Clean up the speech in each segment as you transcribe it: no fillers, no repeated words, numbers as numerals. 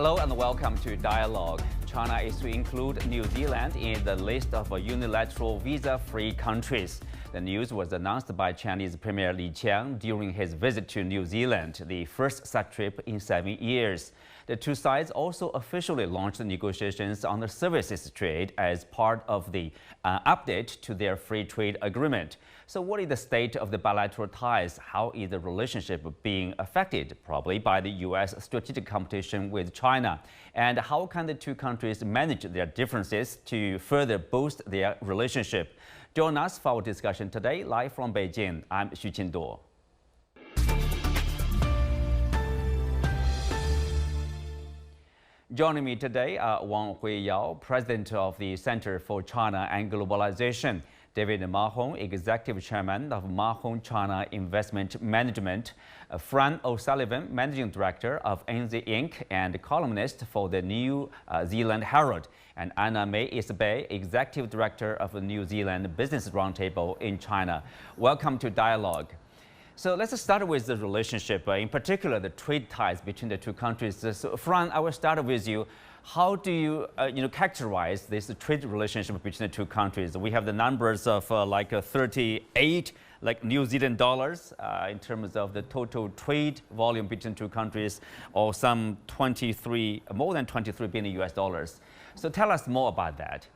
Hello and welcome to Dialogue. China is to include New Zealand in the list of unilateral visa-free countries. The news was announced by Chinese Premier Li Qiang during his visit to New Zealand, the first such trip in 7 years. The two sides also officially launched negotiations on the services trade as part of the update to their free trade agreement. So what is the state of the bilateral ties? How is the relationship being affected? Probably by the U.S. strategic competition with China. And how can the two countries manage their differences to further boost their relationship? Join us for our discussion today, live from Beijing. I'm Xu Qinduo. Joining me today are Wang Huiyao, President of the Center for China and Globalization, David Mahon, Executive Chairman of Mahon China Investment Management, Fran O'Sullivan, Managing Director of NZ Inc. and columnist for the New Zealand Herald, and Anna-May Isbey, Executive Director of the New Zealand Business Roundtable in China. Welcome to Dialogue. So let's start with the relationship, in particular the trade ties between the two countries. So Fran, I will start with you. How do you, characterize this trade relationship between the two countries? We have the numbers of 38 New Zealand dollars in terms of the total trade volume between two countries, or more than 23 billion US dollars. So tell us more about that.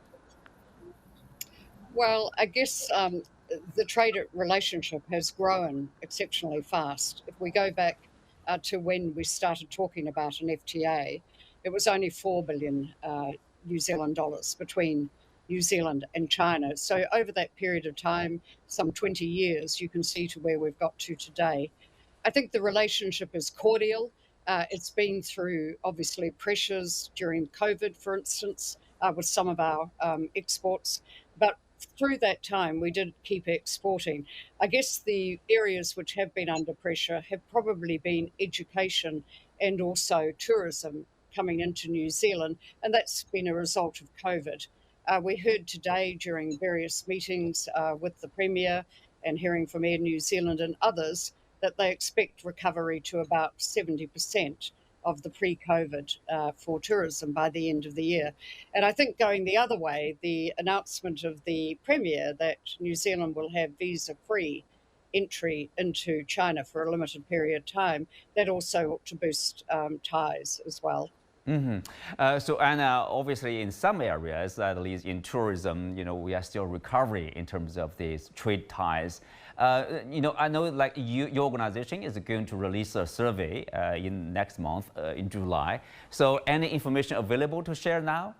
Well, I guess the trade relationship has grown exceptionally fast. If we go back to when we started talking about an FTA, it was only 4 billion New Zealand dollars between New Zealand and China. So over that period of time, some 20 years, you can see to where we've got to today. I think the relationship is cordial. It's been through, obviously, pressures during COVID, for instance, with some of our exports. But through that time, we did keep exporting. I guess the areas which have been under pressure have probably been education and also tourism coming into New Zealand, and that's been a result of COVID. We heard today during various meetings with the Premier and hearing from Air New Zealand and others that they expect recovery to about 70% of the pre-COVID for tourism by the end of the year. And I think going the other way, the announcement of the Premier that New Zealand will have visa-free entry into China for a limited period of time, that also ought to boost ties as well. So Anna, obviously in some areas, at least in tourism, we are still recovering in terms of these trade ties. I know your organization is going to release a survey in next month, in July. So any information available to share now?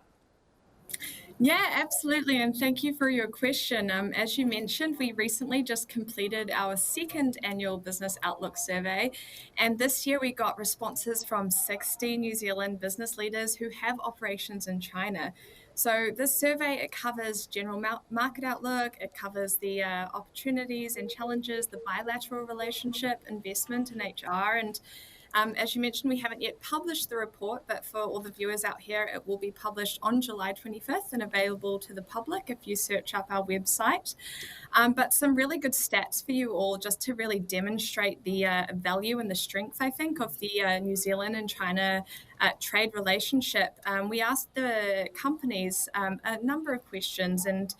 Yeah, absolutely. And thank you for your question. As you mentioned, we recently just completed our second annual Business Outlook survey. And this year we got responses from 60 New Zealand business leaders who have operations in China. So this survey, it covers general market outlook, it covers the opportunities and challenges, the bilateral relationship, investment and HR. And as you mentioned, we haven't yet published the report, but for all the viewers out here, it will be published on July 25th and available to the public if you search up our website. But some really good stats for you all, just to really demonstrate the value and the strength, I think, of the New Zealand and China trade relationship. We asked the companies a number of questions, and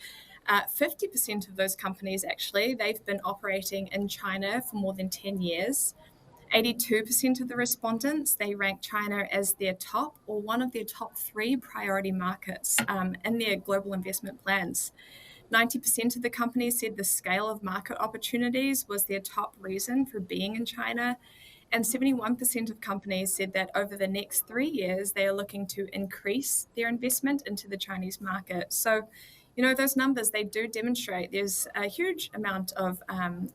50% of those companies, actually, they've been operating in China for more than 10 years. 82% of the respondents, they rank China as their top or one of their top 3 priority markets in their global investment plans. 90% of the companies said the scale of market opportunities was their top reason for being in China. And 71% of companies said that over the next 3 years, they are looking to increase their investment into the Chinese market. So, those numbers, they do demonstrate there's a huge amount of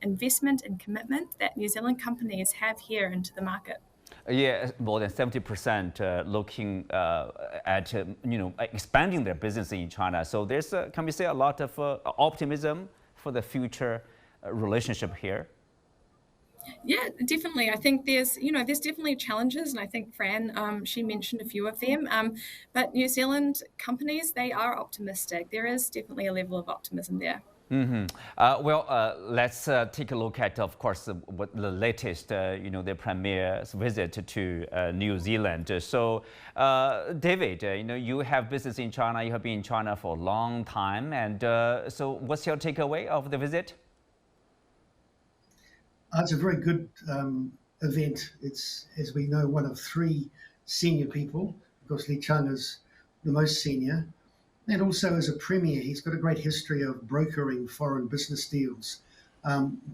investment and commitment that New Zealand companies have here into the market. Yeah, more than 70% looking at expanding their business in China. So there's, can we say, a lot of optimism for the future relationship here? Yeah, definitely. I think there's definitely challenges, and I think Fran, she mentioned a few of them. But New Zealand companies, they are optimistic. There is definitely a level of optimism there. Let's take a look at, of course, what the latest, the Premier's visit to New Zealand. So, David, you have business in China. You have been in China for a long time. And so what's your takeaway of the visit? It's a very good event. It's, as we know, one of three senior people. Of course, Li Qiang is the most senior. And also as a premier, he's got a great history of brokering foreign business deals,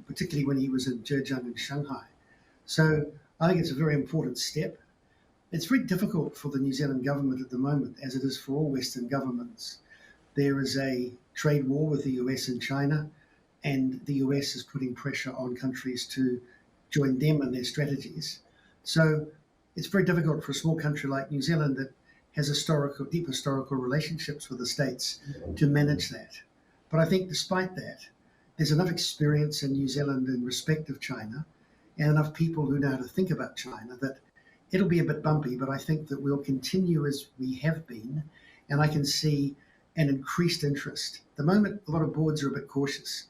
particularly when he was in Zhejiang and Shanghai. So I think it's a very important step. It's very difficult for the New Zealand government at the moment, as it is for all Western governments. There is a trade war with the US and China, and the US is putting pressure on countries to join them in their strategies. So it's very difficult for a small country like New Zealand that has deep historical relationships with the States to manage that. But I think despite that, there's enough experience in New Zealand in respect of China and enough people who know how to think about China that it'll be a bit bumpy, but I think that we'll continue as we have been, and I can see an increased interest. At the moment, a lot of boards are a bit cautious.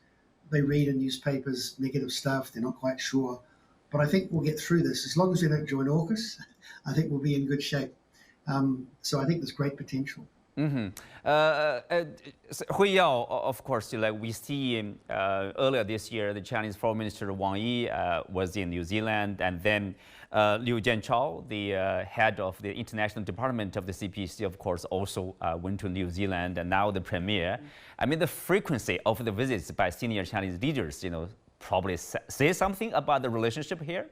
They read in newspapers negative stuff, they're not quite sure. But I think we'll get through this. As long as we don't join AUKUS, I think we'll be in good shape. So I think there's great potential. Huiyao, of course, we see earlier this year, the Chinese Foreign Minister Wang Yi was in New Zealand, and then Liu Jianchao, the head of the international department of the CPC, of course, also went to New Zealand, and now the premier. I mean, the frequency of the visits by senior Chinese leaders, probably say something about the relationship here.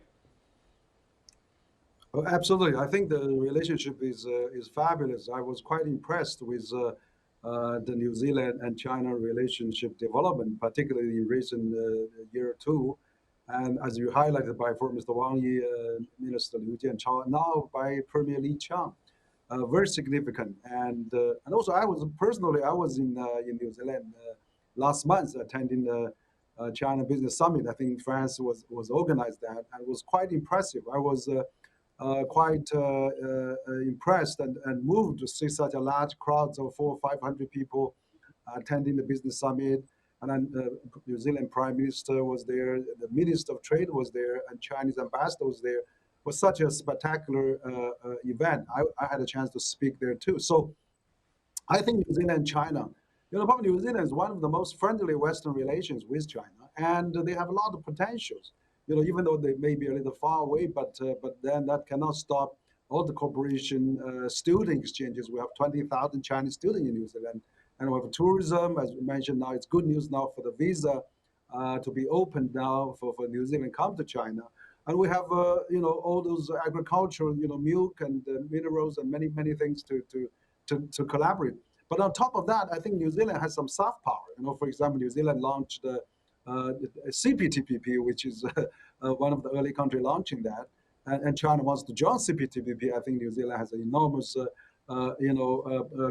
Well, absolutely. I think the relationship is fabulous. I was quite impressed with the New Zealand and China relationship development, particularly in recent year or two. And as you highlighted by Mr. Wang Yi, Minister Liu Jianchao, now by Premier Li Qiang, very significant. And also, I was in New Zealand last month attending the China Business Summit. I think France was organized that, and it was quite impressive. I was quite impressed and moved to see such a large crowd of 400 or 500 people attending the business summit. And then New Zealand Prime Minister was there, the Minister of Trade was there, and Chinese ambassador was there. It was such a spectacular event. I had a chance to speak there too. So I think New Zealand and China, probably New Zealand is one of the most friendly Western relations with China, and they have a lot of potentials. Even though they may be a little far away, but then that cannot stop all the cooperation, student exchanges. We have 20,000 Chinese students in New Zealand, and we have tourism, as we mentioned. Now it's good news now for the visa to be opened now for New Zealand come to China, and we have all those agricultural, milk and minerals and many things to collaborate. But on top of that, I think New Zealand has some soft power. For example, New Zealand launched the CPTPP, which is one of the early countries launching that, and China wants to join CPTPP. I think New Zealand has an enormous,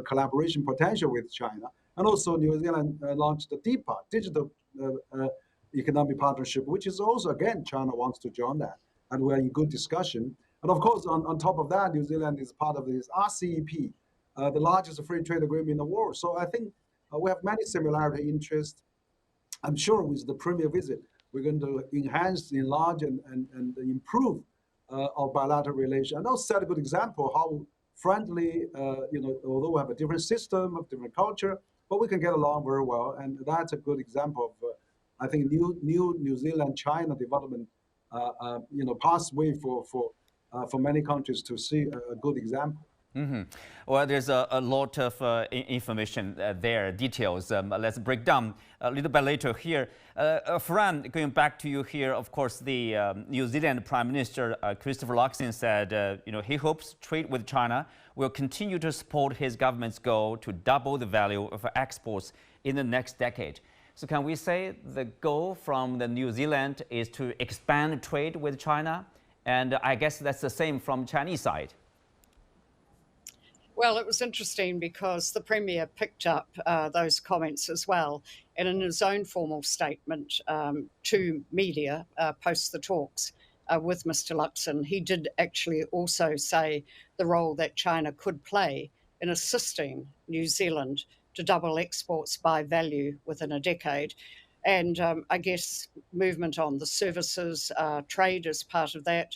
collaboration potential with China, and also New Zealand launched the DPA, Digital Economic Partnership, which is also again China wants to join that, and we're in good discussion. And of course, on top of that, New Zealand is part of this RCEP, the largest free trade agreement in the world. So I think we have many similarity interests. I'm sure with the premier visit, we're going to enhance, enlarge, and improve our bilateral relations. And also set a good example how friendly, although we have a different system, of different culture, but we can get along very well. And that's a good example of, I think, New Zealand-China development, pathway for many countries to see a good example. Well, there's a lot of information there, details. Let's break down a little bit later here. Fran, going back to you here, of course, the New Zealand Prime Minister Christopher Luxon said, he hopes trade with China will continue to support his government's goal to double the value of exports in the next decade. So can we say the goal from the New Zealand is to expand trade with China? And I guess that's the same from Chinese side. Well, it was interesting because the Premier picked up those comments as well. And in his own formal statement to media post the talks with Mr. Luxon, he did actually also say the role that China could play in assisting New Zealand to double exports by value within a decade. And I guess movement on the services, trade is part of that,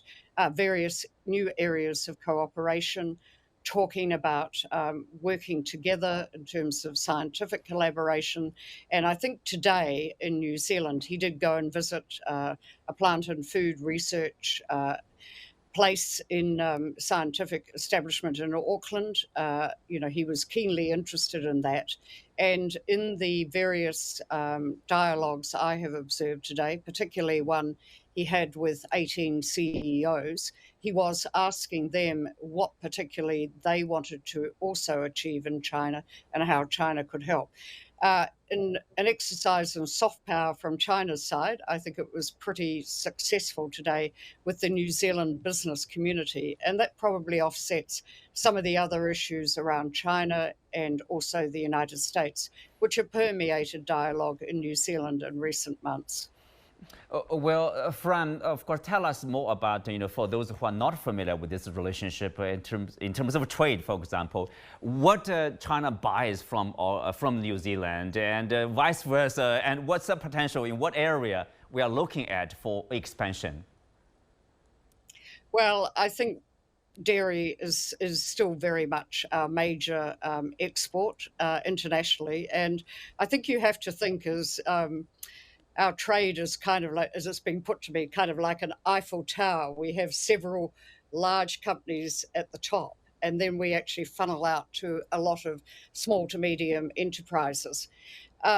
various new areas of cooperation, talking about working together in terms of scientific collaboration. And I think today in New Zealand, he did go and visit a plant and food research place in scientific establishment in Auckland. He was keenly interested in that. And in the various dialogues I have observed today, particularly one he had with 18 CEOs, he was asking them what particularly they wanted to also achieve in China and how China could help. In an exercise in soft power from China's side, I think it was pretty successful today with the New Zealand business community, and that probably offsets some of the other issues around China and also the United States, which have permeated dialogue in New Zealand in recent months. Fran, of course, tell us more about, for those who are not familiar with this relationship in terms of trade, for example, what China buys from New Zealand and vice versa, and what's the potential in what area we are looking at for expansion? Well, I think dairy is still very much our major export internationally, and I think you have to think as our trade is kind of like, as it's been put to me, kind of like an Eiffel Tower. We have several large companies at the top, and then we actually funnel out to a lot of small to medium enterprises.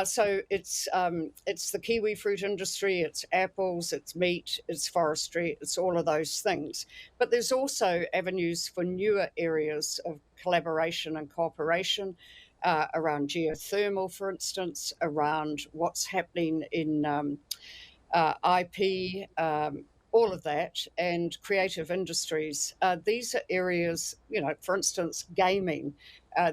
So it's the kiwi fruit industry, it's apples, it's meat, it's forestry, it's all of those things. But there's also avenues for newer areas of collaboration and cooperation, around geothermal, for instance, around what's happening in IP, all of that, and creative industries. These are areas, for instance, gaming.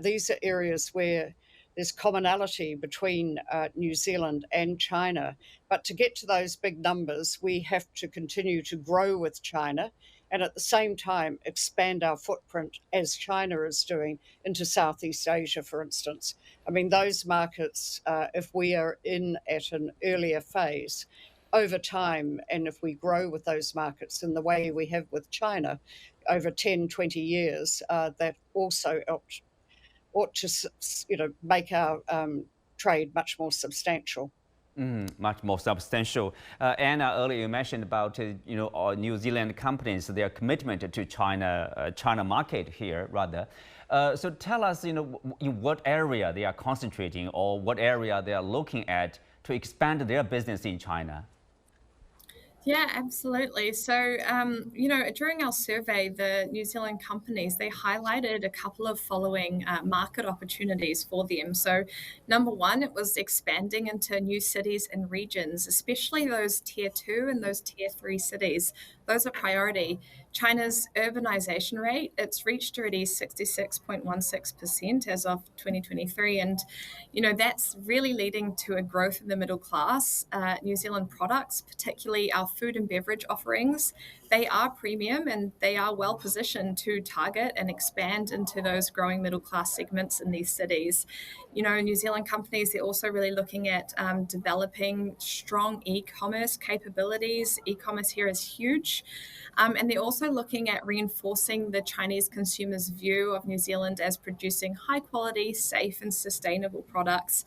These are areas where there's commonality between New Zealand and China. But to get to those big numbers, we have to continue to grow with China and at the same time expand our footprint as China is doing into Southeast Asia, for instance. I mean, those markets, if we are in at an earlier phase, over time, and if we grow with those markets in the way we have with China over 10, 20 years, that also ought to make our trade much more substantial. Much more substantial. Anna, earlier you mentioned about New Zealand companies, their commitment to China market here rather. So tell us, in what area they are concentrating or what area they are looking at to expand their business in China. Yeah, absolutely. So, during our survey, the New Zealand companies, they highlighted a couple of following market opportunities for them. So, number one, it was expanding into new cities and regions, especially those tier 2 and those tier 3 cities. Those are priority. China's urbanization rate, it's reached already 66.16% as of 2023. And, that's really leading to a growth in the middle class. New Zealand products, particularly our food and beverage offerings, they are premium and they are well positioned to target and expand into those growing middle class segments in these cities. New Zealand companies, they're also really looking at developing strong e-commerce capabilities. E-commerce here is huge. And they're also looking at reinforcing the Chinese consumers' view of New Zealand as producing high quality, safe and sustainable products.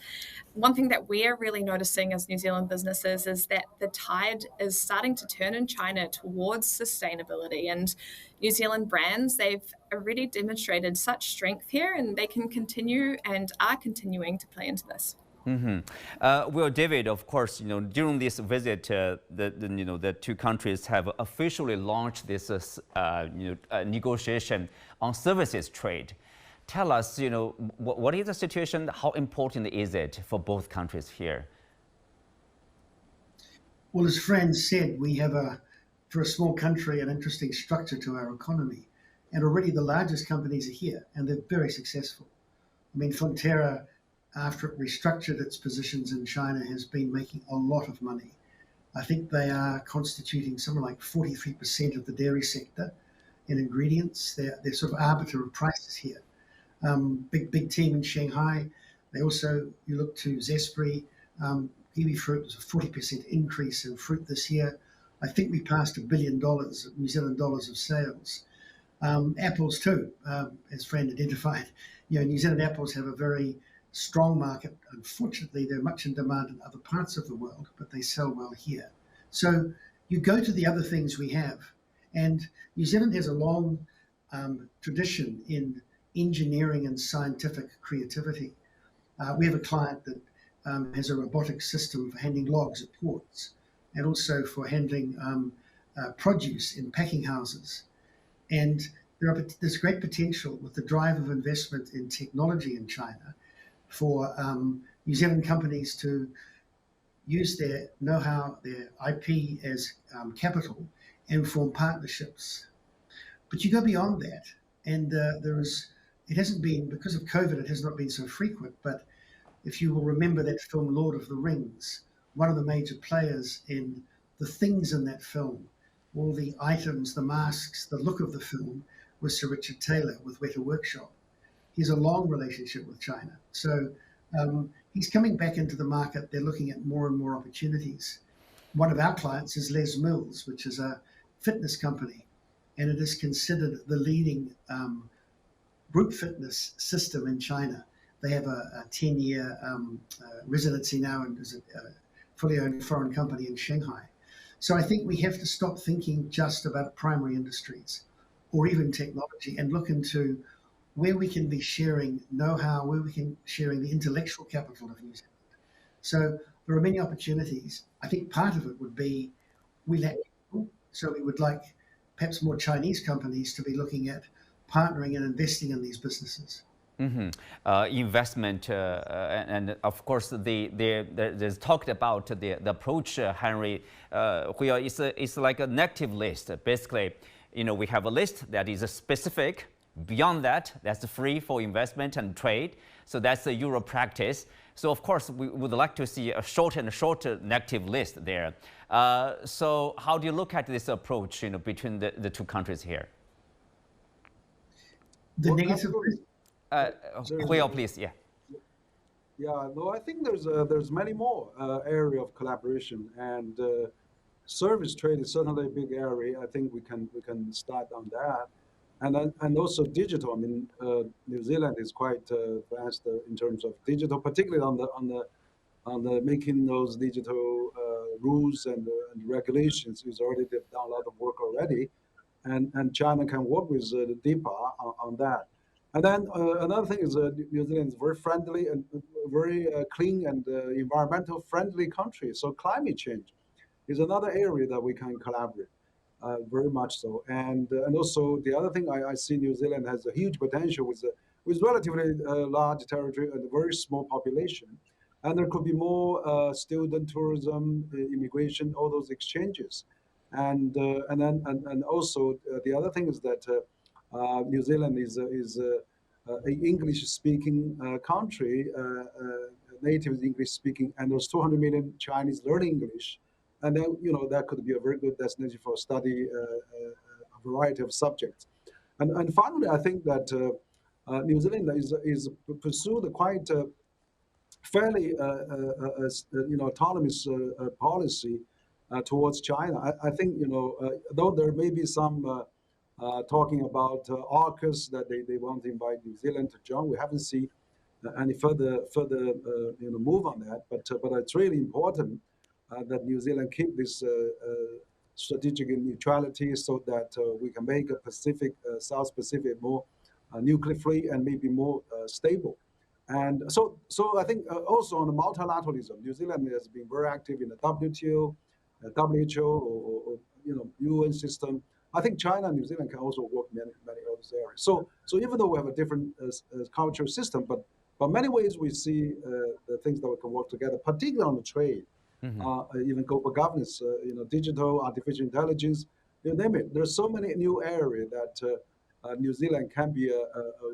One thing that we're really noticing as New Zealand businesses is that the tide is starting to turn in China towards sustainability, and New Zealand brands, they've already demonstrated such strength here and they can continue and are continuing to play into this. Well, David, of course, during this visit, the two countries have officially launched this negotiation on services trade. Tell us, what is the situation? How important is it for both countries here? Well, as Fran said, we have for a small country, an interesting structure to our economy. And already the largest companies are here and they're very successful. I mean, Fonterra, after it restructured its positions in China, has been making a lot of money. I think they are constituting something like 43% of the dairy sector in ingredients. They're sort of arbiter of prices here. Big team in Shanghai. They also, you look to Zespri, kiwi fruit was a 40% increase in fruit this year. I think we passed $1 billion New Zealand dollars of sales. Apples too, as Fran identified. New Zealand apples have a very strong market. Unfortunately, they're much in demand in other parts of the world, but they sell well here. So you go to the other things we have, and New Zealand has a long tradition in engineering and scientific creativity. We have a client that has a robotic system for handling logs at ports, and also for handling produce in packing houses. And there's great potential with the drive of investment in technology in China for New Zealand companies to use their know-how, their IP as capital, and form partnerships. But you go beyond that, and it hasn't been, because of COVID, it has not been so frequent, but if you will remember that film Lord of the Rings, one of the major players in the things in that film, all the items, the masks, the look of the film, was Sir Richard Taylor with Weta Workshop. He has a long relationship with China. So he's coming back into the market. They're looking at more and more opportunities. One of our clients is Les Mills, which is a fitness company, and it is considered the leading group fitness system in China. They have a 10-year residency now and is a fully owned foreign company in Shanghai. So I think we have to stop thinking just about primary industries or even technology and look into where we can be sharing know-how, where we can sharing the intellectual capital of New Zealand. So there are many opportunities. I think part of it would be we lack people, so we would like perhaps more Chinese companies to be looking at partnering and investing in these businesses. Investment and of course there's talked about the approach, Henry, where it's like a negative list. Basically, we have a list that is specific. Beyond that, that's free for investment and trade. So that's the Euro practice. So of course we would like to see a shorter and shorter negative list there. So how do you look at this approach, between the two countries here? The negative list. Huiyao, please. Yeah. Yeah. No, I think there's many more area of collaboration, and service trade is certainly a big area. I think we can start on that, and also digital. I mean, New Zealand is quite advanced in terms of digital, particularly on the making those digital rules and regulations. Is already they've done a lot of work already, and China can work with the DIPA on that. And then another thing is New Zealand is very friendly and very clean and environmental friendly country. So climate change is another area that we can collaborate, very much so. And also the other thing I see New Zealand has a huge potential with relatively large territory and a very small population. And there could be more student tourism, immigration, all those exchanges. And also the other thing is that New Zealand is an English-speaking country, native English-speaking, and there's 200 million Chinese learning English, and then that could be a very good destination for study a variety of subjects. And finally, I think that New Zealand is pursued a quite fairly autonomous policy towards China. I think though there may be some talking about AUKUS that they want to invite New Zealand to join. We haven't seen any further move on that. But it's really important that New Zealand keep this strategic neutrality so that we can make a Pacific, South Pacific more nuclear free and maybe more stable. And so I think also on the multilateralism, New Zealand has been very active in the WTO, WHO, or UN system. I think China and New Zealand can also work in many other areas. So even though we have a different cultural system, but many ways we see the things that we can work together, particularly on the trade, even corporate governance, digital, artificial intelligence, you name it. There's so many new areas that New Zealand can be a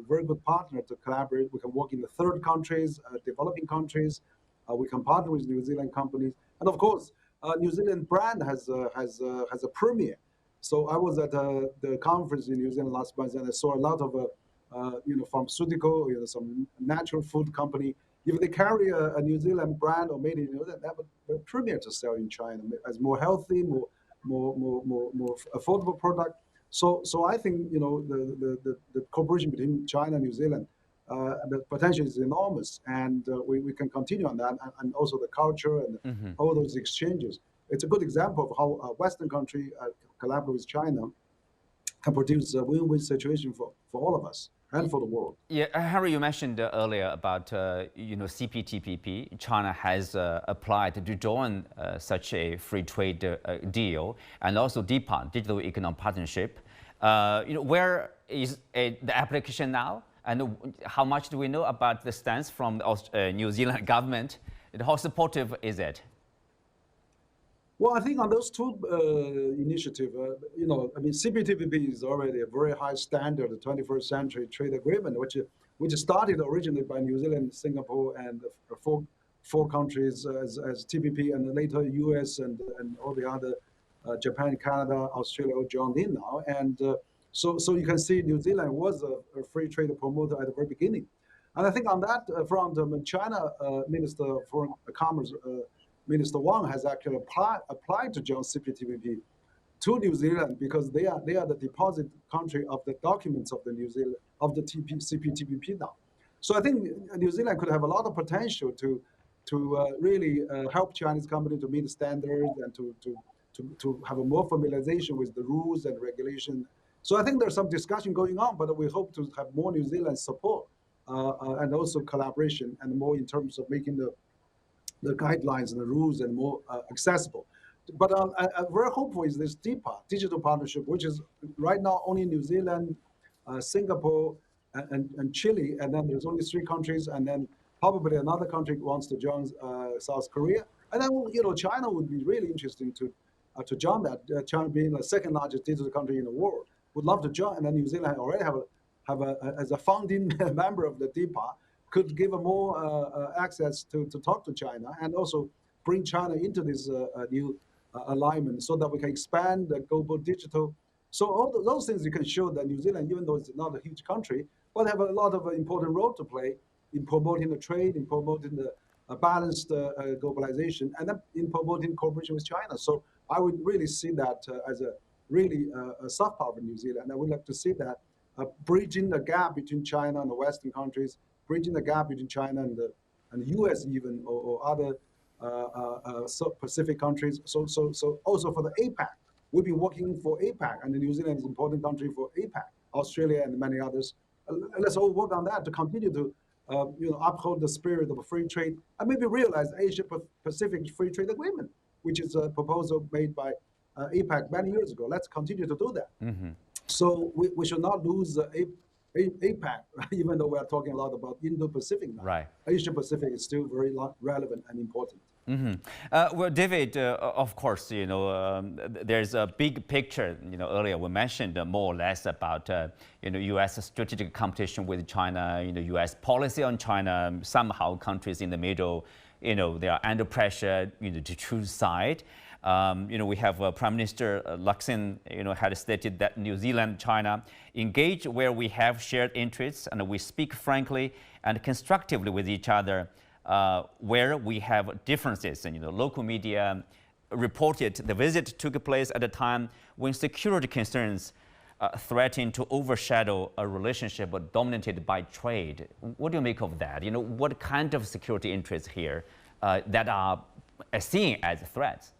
very good partner to collaborate. We can work in the third countries, developing countries. We can partner with New Zealand companies, and of course, New Zealand brand has a premier. So I was at the conference in New Zealand last month, and I saw a lot of pharmaceutical, some natural food company if they carry a New Zealand brand or made in New Zealand, that would be premier to sell in China as more healthy, more affordable product. So I think the cooperation between China and New Zealand, the potential is enormous, and we can continue on that, and also the culture and all those exchanges. It's a good example of how a Western country collaborate with China can produce a win-win situation for all of us and for the world. Yeah, Harry, you mentioned earlier about CPTPP. China has applied to join such a free trade deal, and also DPA, Digital Economic Partnership. Where is the application now, and how much do we know about the stance from the New Zealand government? How supportive is it? Well, I think on those two initiatives, CPTPP is already a very high standard 21st century trade agreement, which started originally by New Zealand, Singapore, and four countries as TPP, and later US and all the other Japan, Canada, Australia all joined in now. And so you can see New Zealand was a free trade promoter at the very beginning. And I think on that front, China Minister of Foreign Commerce, Minister Wang, has actually applied to join CPTPP to New Zealand because they are the deposit country of the documents of the New Zealand of the CPTPP now. So I think New Zealand could have a lot of potential to really help Chinese companies to meet the standards and to have a more familiarization with the rules and regulation. So I think there's some discussion going on, but we hope to have more New Zealand support and also collaboration, and more in terms of making the guidelines and the rules and more accessible. But I'm very hopeful is this DPA, digital partnership, which is right now only New Zealand, Singapore, and Chile, and then there's only 3 countries, and then probably another country wants to join South Korea, and then China would be really interesting to join that. China being the second largest digital country in the world would love to join, and then New Zealand already have as a founding member of the DPA, could give a more access to talk to China, and also bring China into this new alignment, so that we can expand the global digital. So all those things you can show that New Zealand, even though it's not a huge country, but have a lot of important role to play in promoting the trade, in promoting the balanced globalization, and then in promoting cooperation with China. So I would really see that as a really a soft power of New Zealand. I would like to see that bridging the gap between China and the Western countries, bridging the gap between China and the U.S. even, or other Pacific countries. So also for the APAC, we've been working for APAC, and New Zealand is an important country for APAC, Australia and many others. Let's all work on that to continue to uphold the spirit of free trade, and maybe realize Asia-Pacific Free Trade Agreement, which is a proposal made by APAC many years ago. Let's continue to do that. Mm-hmm. So we should not lose APAC, even though we are talking a lot about Indo-Pacific now. Right. Asia-Pacific is still very relevant and important. Mm-hmm. Well, David, of course, there's a big picture. Earlier we mentioned more or less about U.S. strategic competition with China, U.S. policy on China. Somehow countries in the middle, they are under pressure, to choose side. We have Prime Minister Luxon, had stated that New Zealand, China engage where we have shared interests, and we speak frankly and constructively with each other. Where we have differences, and local media reported the visit took place at a time when security concerns threatened to overshadow a relationship dominated by trade. What do you make of that? What kind of security interests here that are seen as threats?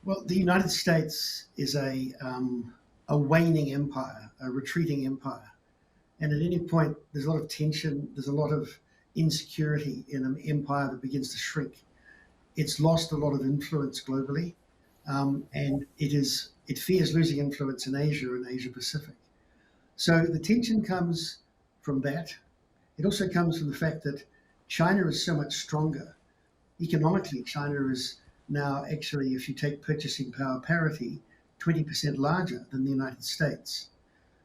Well, the United States is a waning empire, a retreating empire. And at any point, there's a lot of tension, there's a lot of insecurity in an empire that begins to shrink. It's lost a lot of influence globally, and it fears losing influence in Asia and Asia Pacific. So the tension comes from that. It also comes from the fact that China is so much stronger. Economically, China is now actually, if you take purchasing power parity, 20% larger than the United States.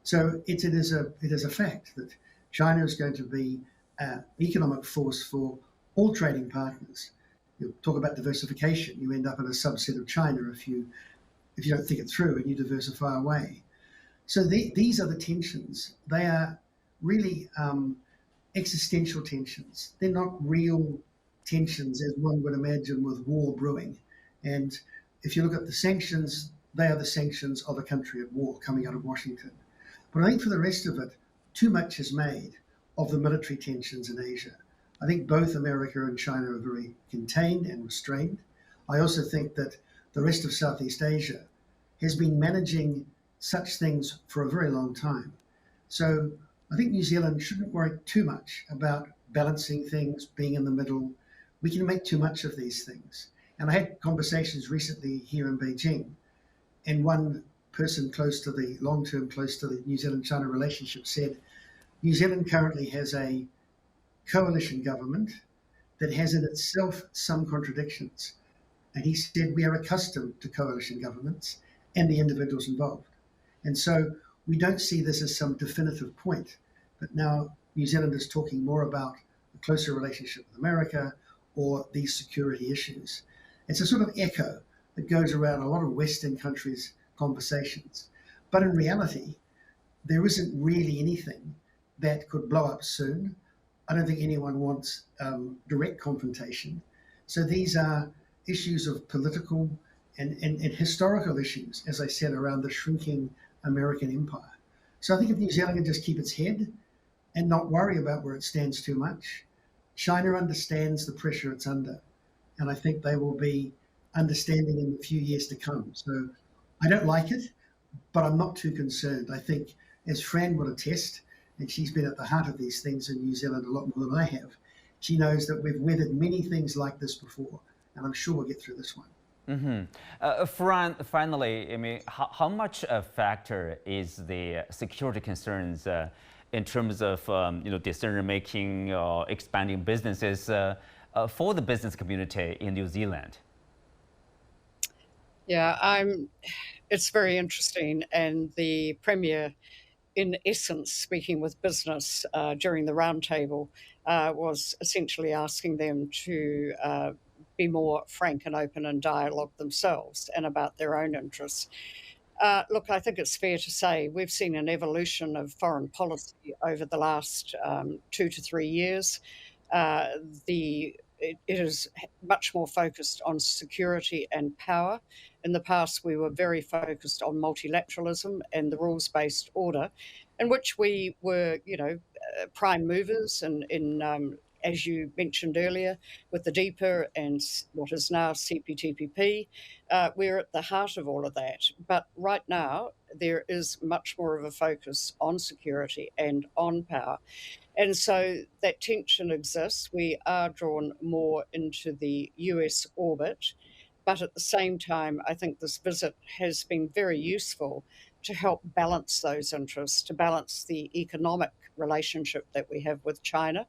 So it is a fact that China is going to be an economic force for all trading partners. You talk about diversification, you end up in a subset of China if you don't think it through and you diversify away. So these are the tensions. They are really existential tensions. They're not real tensions as one would imagine with war brewing. And if you look at the sanctions, they are the sanctions of a country at war coming out of Washington. But I think for the rest of it, too much is made of the military tensions in Asia. I think both America and China are very contained and restrained. I also think that the rest of Southeast Asia has been managing such things for a very long time. So I think New Zealand shouldn't worry too much about balancing things, being in the middle. We can make too much of these things. And I had conversations recently here in Beijing, and one person close to the New Zealand-China relationship said, New Zealand currently has a coalition government that has in itself some contradictions. And he said, we are accustomed to coalition governments and the individuals involved. And so we don't see this as some definitive point. But now New Zealand is talking more about a closer relationship with America or these security issues. It's a sort of echo that goes around a lot of Western countries' conversations. But in reality, there isn't really anything that could blow up soon. I don't think anyone wants direct confrontation. So these are issues of political and historical issues, as I said, around the shrinking American empire. So I think if New Zealand can just keep its head and not worry about where it stands too much, China understands the pressure it's under. And I think they will be understanding in the few years to come. So I don't like it, but I'm not too concerned. I think, as Fran would attest, and she's been at the heart of these things in New Zealand a lot more than I have, she knows that we've weathered many things like this before, and I'm sure we'll get through this one. Fran, finally, I mean, how much a factor is the security concerns in terms of decision making or expanding businesses for the business community in New Zealand? Yeah, it's very interesting, and the Premier, in essence, speaking with business during the roundtable, was essentially asking them to be more frank and open in dialogue themselves and about their own interests. Look, I think it's fair to say we've seen an evolution of foreign policy over the last 2 to 3 years. It is much more focused on security and power. In the past, we were very focused on multilateralism and the rules-based order, in which we were, prime movers in as you mentioned earlier, with the DEPA and what is now CPTPP. We're at the heart of all of that. But right now, there is much more of a focus on security and on power. And so that tension exists. We are drawn more into the US orbit. But at the same time, I think this visit has been very useful to help balance those interests, to balance the economic relationship that we have with China,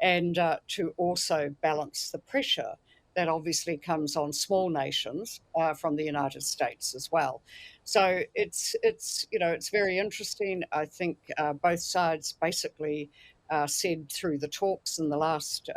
and to also balance the pressure that obviously comes on small nations from the United States as well. So it's very interesting. I think both sides basically said through the talks in the last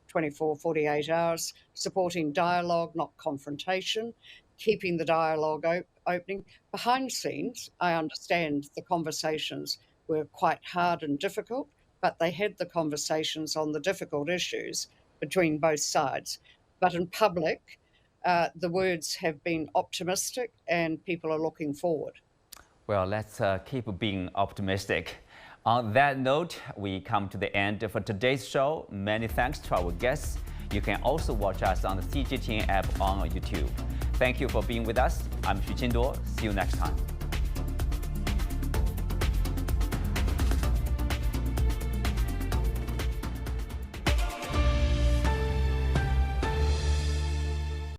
24, 48 hours, supporting dialogue, not confrontation, keeping the dialogue opening. Behind scenes, I understand the conversations were quite hard and difficult, but they had the conversations on the difficult issues between both sides. But in public, the words have been optimistic and people are looking forward. Well, let's keep being optimistic. On that note, we come to the end of today's show. Many thanks to our guests. You can also watch us on the CGTN app on YouTube. Thank you for being with us. I'm Xu Qinduo. See you next time.